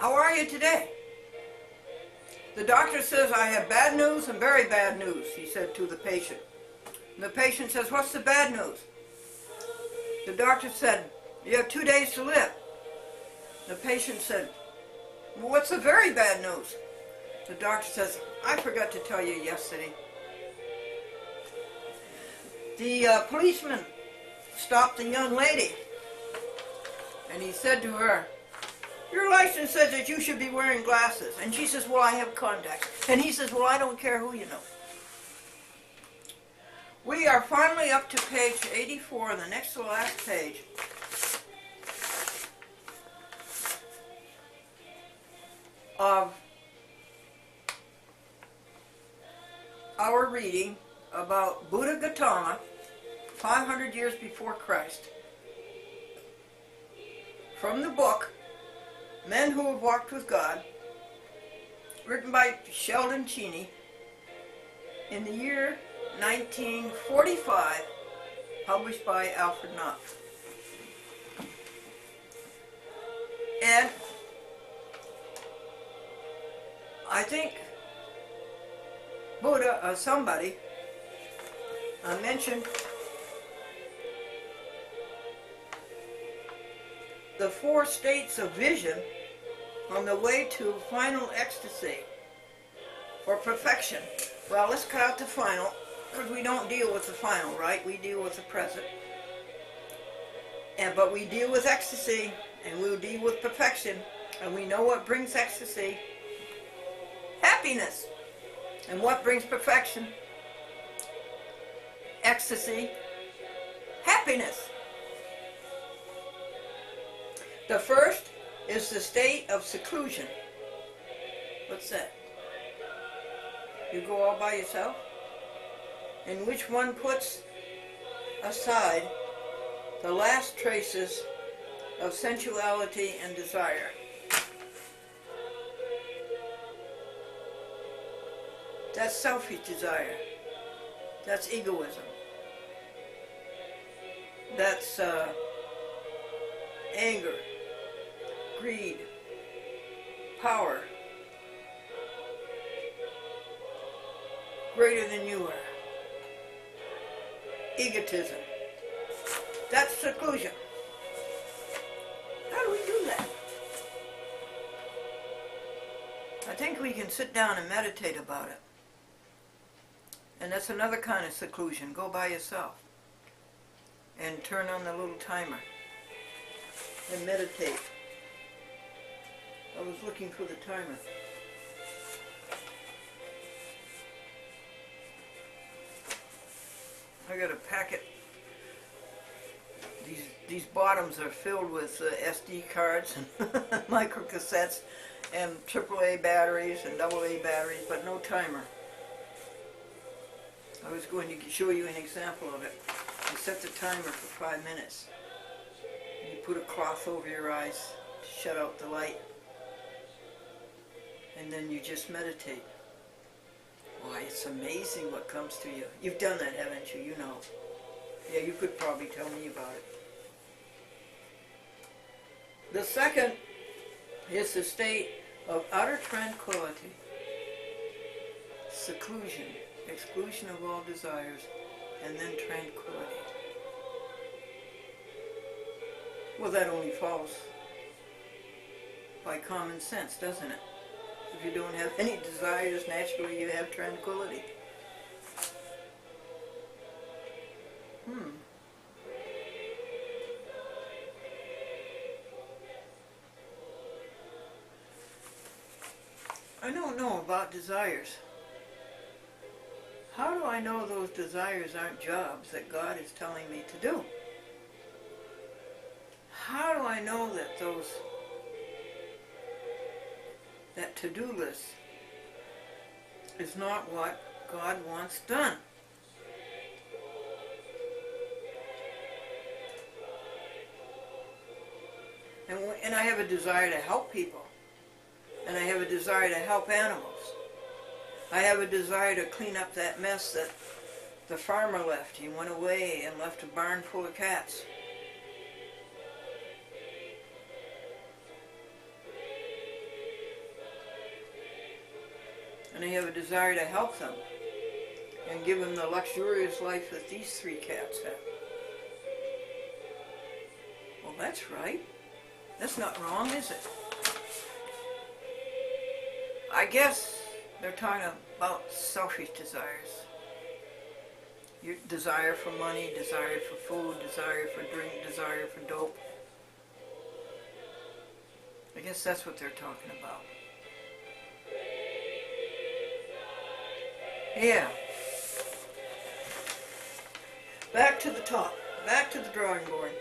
How are you today? The doctor says, I have bad news and very bad news, he said to the patient. And the patient says, what's the bad news? The doctor said, you have 2 days to live. The patient said, well, what's the very bad news? The doctor says, I forgot to tell you yesterday. The policeman stopped the young lady, and he said to her, your license says that you should be wearing glasses. And she says, well, I have contacts. And he says, well, I don't care who you know. We are finally up to page 84, the next to last page. Of our reading about Buddha Gautama, 500 years before Christ, from the book Men Who Have Walked with God, written by Sheldon Cheney, in the year 1945, published by Alfred Knopf. And I think Buddha, or somebody, mentioned the 4 states of vision on the way to final ecstasy, or perfection. Well, let's cut out the final, because we don't deal with the final, right? We deal with the present. But we deal with ecstasy, and we'll deal with perfection, and we know what brings ecstasy. Happiness. And what brings perfection? Ecstasy. Happiness. The first is the state of seclusion. What's that? You go all by yourself? In which one puts aside the last traces of sensuality and desire. That's selfish desire. That's egoism. That's anger, greed, power, greater than you are, egotism. That's seclusion. How do we do that? I think we can sit down and meditate about it. And that's another kind of seclusion. Go by yourself and turn on the little timer and meditate. I was looking for the timer. I got a packet. These bottoms are filled with SD cards and microcassettes and AAA batteries and AA batteries, but no timer. I was going to show you an example of it. You set the timer for 5 minutes. You put a cloth over your eyes to shut out the light. And then you just meditate. Why, it's amazing what comes to you. You've done that, haven't you? You know. Yeah, you could probably tell me about it. The second is the state of utter tranquility, seclusion, exclusion of all desires, and then tranquility. Well, that only follows by common sense, doesn't it? If you don't have any desires, naturally you have tranquility. I don't know about desires. How do I know those desires aren't jobs that God is telling me to do? How do I know that that to-do list is not what God wants done? And I have a desire to help people. And I have a desire to help animals. I have a desire to clean up that mess that the farmer left. He went away and left a barn full of cats. and I have a desire to help them and give them the luxurious life that these 3 cats have. Well, that's right. That's not wrong, is it? I guess they're talking about selfish desires. Your desire for money, desire for food, desire for drink, desire for dope. I guess that's what they're talking about. Yeah. Back to the top. Back to the drawing board.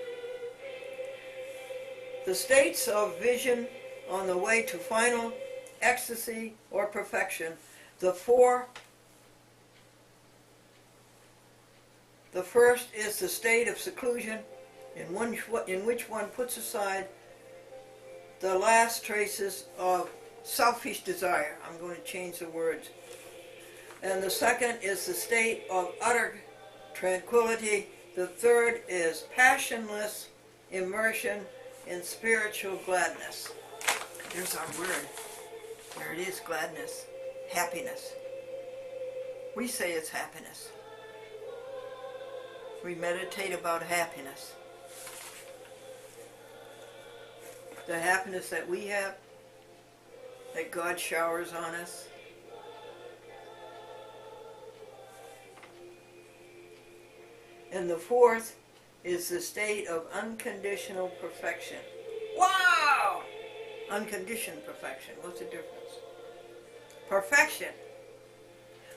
The states of vision on the way to final ecstasy or perfection. The 4. The first is the state of seclusion in which one puts aside the last traces of selfish desire. I'm going to change the words. And the second is the state of utter tranquility. The third is passionless immersion in spiritual gladness. There's our word. There it is, gladness, happiness. We say it's happiness. We meditate about happiness. The happiness that we have, that God showers on us. And the fourth is the state of unconditional perfection. Wow! Unconditioned perfection. What's the difference? Perfection.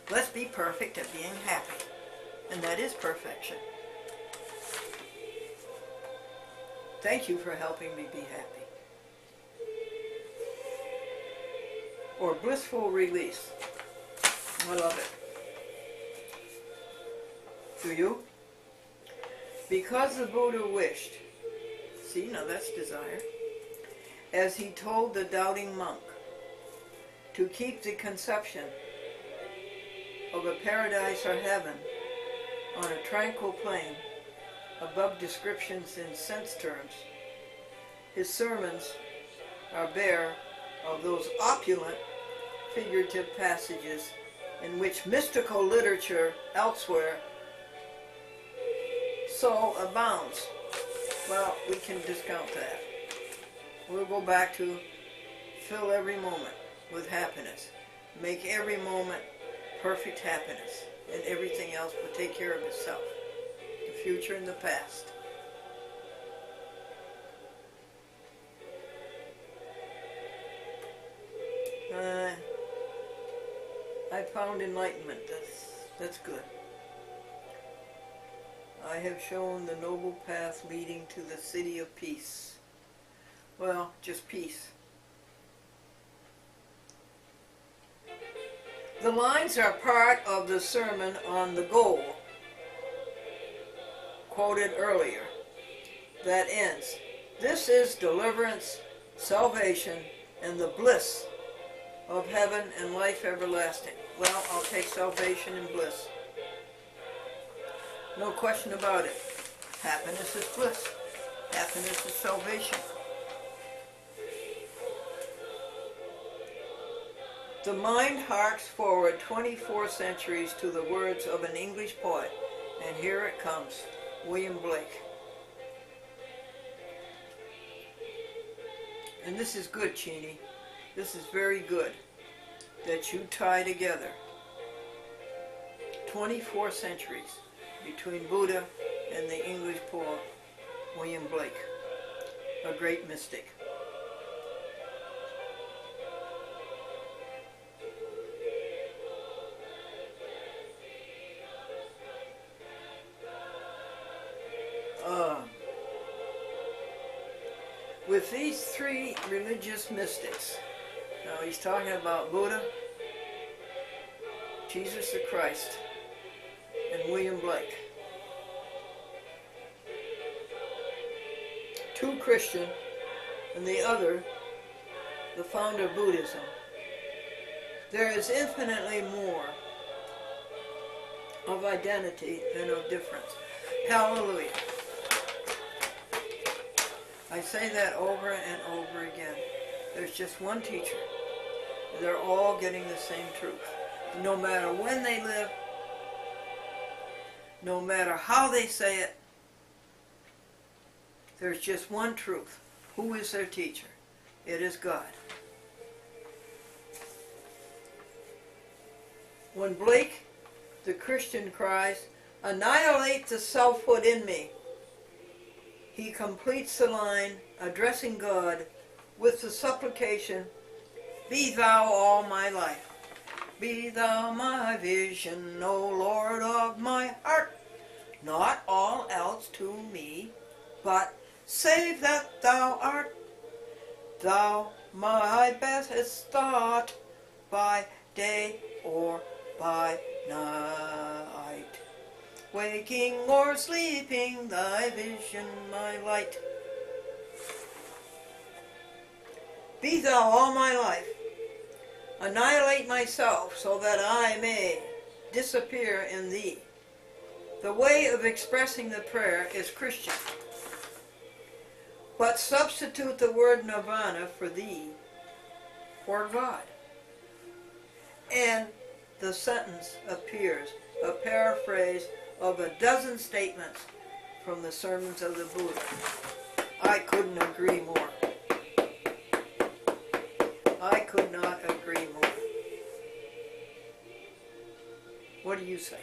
Let's be perfect at being happy. And that is perfection. Thank you for helping me be happy. Or blissful release. I love it. Do you? Because the Buddha wished, see, now that's desire, as he told the doubting monk, to keep the conception of a paradise or heaven on a tranquil plane above descriptions in sense terms. His sermons are bare of those opulent figurative passages in which mystical literature elsewhere so abounds. Well, we can discount that. We'll go back to fill every moment with happiness. Make every moment perfect happiness, and everything else will take care of itself. The future and the past. I found enlightenment. That's good. I have shown the noble path leading to the city of peace. Well, just peace. The lines are part of the sermon on the goal, quoted earlier, that ends, "This is deliverance, salvation, and the bliss of heaven and life everlasting." Well, I'll take salvation and bliss. No question about it. Happiness is bliss. Happiness is salvation. The mind harks forward 24 centuries to the words of an English poet, and here it comes, William Blake. And this is good, Chini. This is very good that you tie together 24 centuries between Buddha and the English poet William Blake, a great mystic. With these 3 religious mystics, now he's talking about Buddha, Jesus the Christ, and William Blake. 2 Christian, and the other, the founder of Buddhism. There is infinitely more of identity than of difference. Hallelujah. I say that over and over again. There's just one teacher. They're all getting the same truth. No matter when they live, no matter how they say it, there's just one truth. Who is their teacher? It is God. When Blake, the Christian, cries, "Annihilate the selfhood in me," he completes the line addressing God with the supplication, "Be thou all my life. Be thou my vision, O Lord of my heart. Not all else to me, but save that thou art. Thou my best thought by day or by night. Waking or sleeping, thy vision my light. Be thou all my life. Annihilate myself so that I may disappear in thee." The way of expressing the prayer is Christian. But substitute the word nirvana for thee, for God. And the sentence appears, a paraphrase of a dozen statements from the sermons of the Buddha. I couldn't agree more. I could not agree more. What do you say?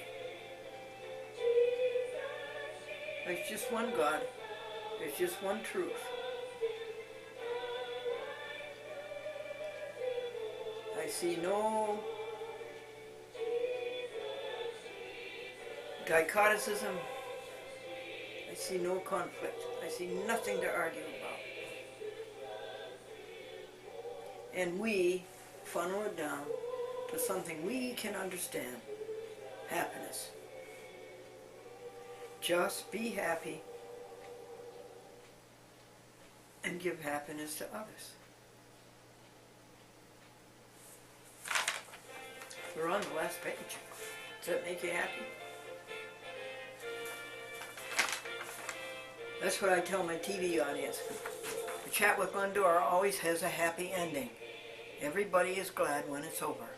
There's just one God. There's just one truth. I see no dichoticism. I see no conflict. I see nothing to argue about. And we funnel it down to something we can understand. Happiness. Just be happy and give happiness to others. We're on the last page. Does that make you happy? That's what I tell my TV audience. The Chat with Glenn always has a happy ending. Everybody is glad when it's over.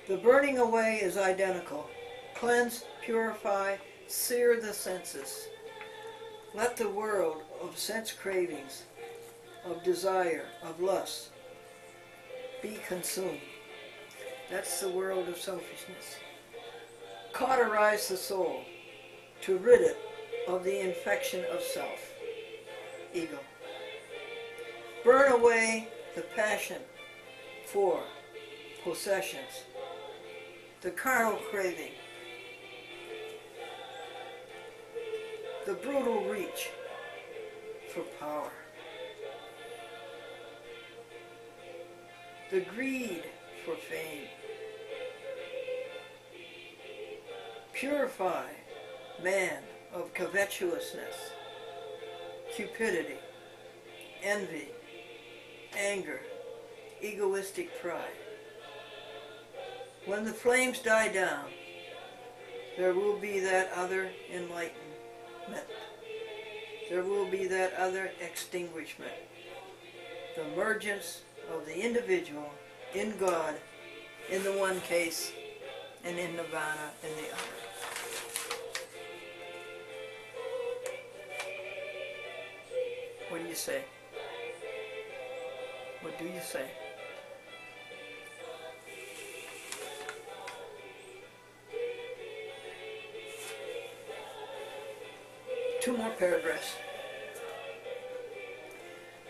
The burning away is identical. Cleanse, purify, sear the senses. Let the world of sense cravings, of desire, of lust, be consumed. That's the world of selfishness. Cauterize the soul to rid it of the infection of self, ego. Burn away the passion for possessions, the carnal craving, the brutal reach for power, the greed for fame. Purify man of covetousness, cupidity, envy, anger, egoistic pride. When the flames die down, there will be that other enlightenment. There will be that other extinguishment. The emergence of the individual in God in the one case and in nirvana in the other. What do you say? What do you say? Two more paragraphs.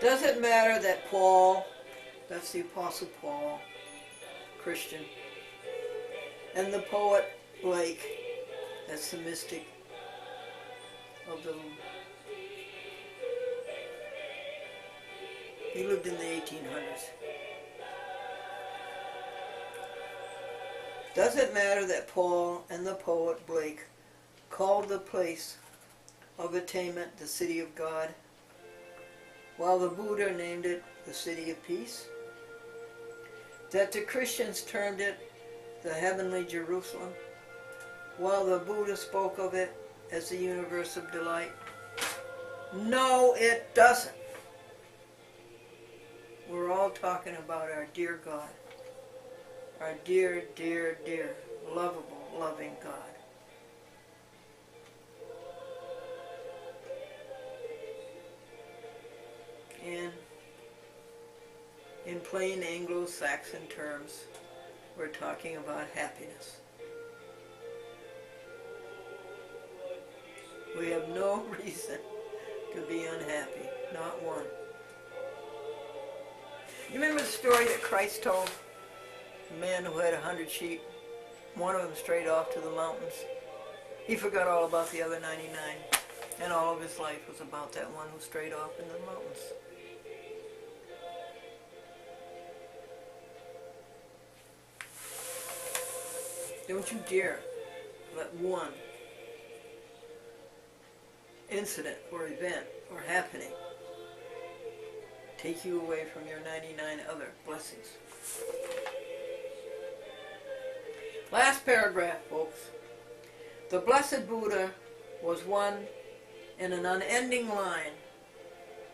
Does it matter that Paul, that's the Apostle Paul, Christian, and the poet Blake, that's the mystic of the... He lived in the 1800s. Does it matter that Paul and the poet Blake called the place of attainment the city of God, while the Buddha named it the city of peace? That the Christians termed it the heavenly Jerusalem, while the Buddha spoke of it as the universe of delight? No, it doesn't. we're all talking about our dear God. Our dear, dear, dear, lovable, loving God. And in plain Anglo-Saxon terms, we're talking about happiness. We have no reason to be unhappy, not one. You remember the story that Christ told? A man who had 100 sheep, one of them strayed off to the mountains. He forgot all about the other 99, and all of his life was about that one who strayed off into the mountains. Don't you dare let one incident or event or happening take you away from your 99 other blessings. Last paragraph, folks. The Blessed Buddha was one in an unending line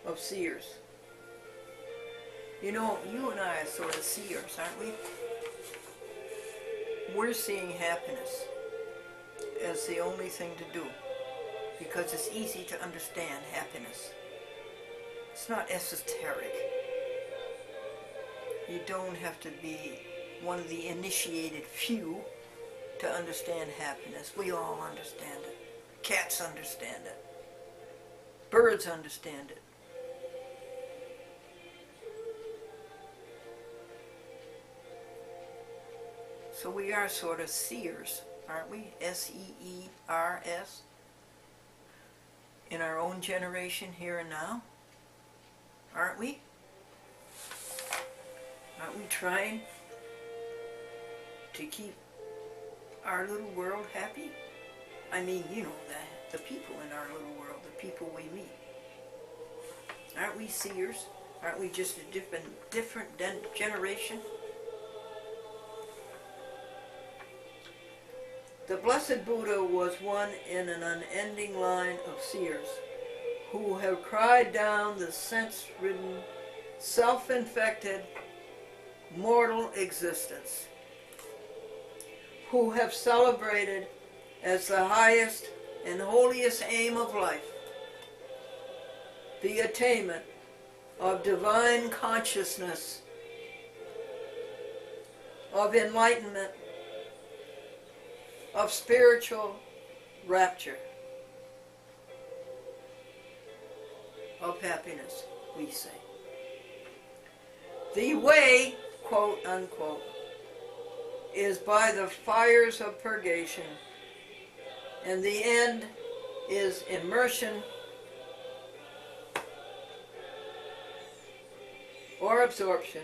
of seers. You know, you and I are sort of seers, aren't we? We're seeing happiness as the only thing to do, because it's easy to understand happiness. It's not esoteric. You don't have to be one of the initiated few to understand happiness. We all understand it. Cats understand it. Birds understand it. So we are sort of seers, aren't we? S-E-E-R-S. In our own generation, here and now. Aren't we? Aren't we trying to keep our little world happy? I mean, you know, the people in our little world, the people we meet. Aren't we seers? Aren't we just a different generation? The Blessed Buddha was one in an unending line of seers who have cried down the sense-ridden, self-infected, mortal existence, who have celebrated as the highest and holiest aim of life the attainment of divine consciousness, of enlightenment, of spiritual rapture, of happiness, we say. The way, quote unquote, is by the fires of purgation, and the end is immersion or absorption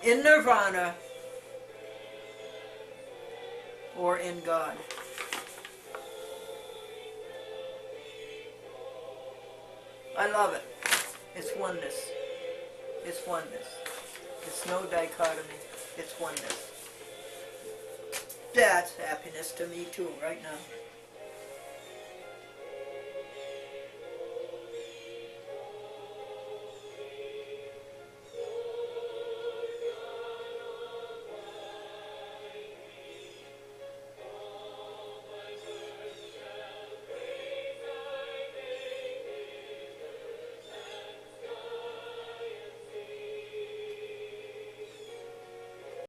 in nirvana or in God. I love it. It's oneness. It's oneness. It's no dichotomy. It's oneness. That's happiness to me too, right now.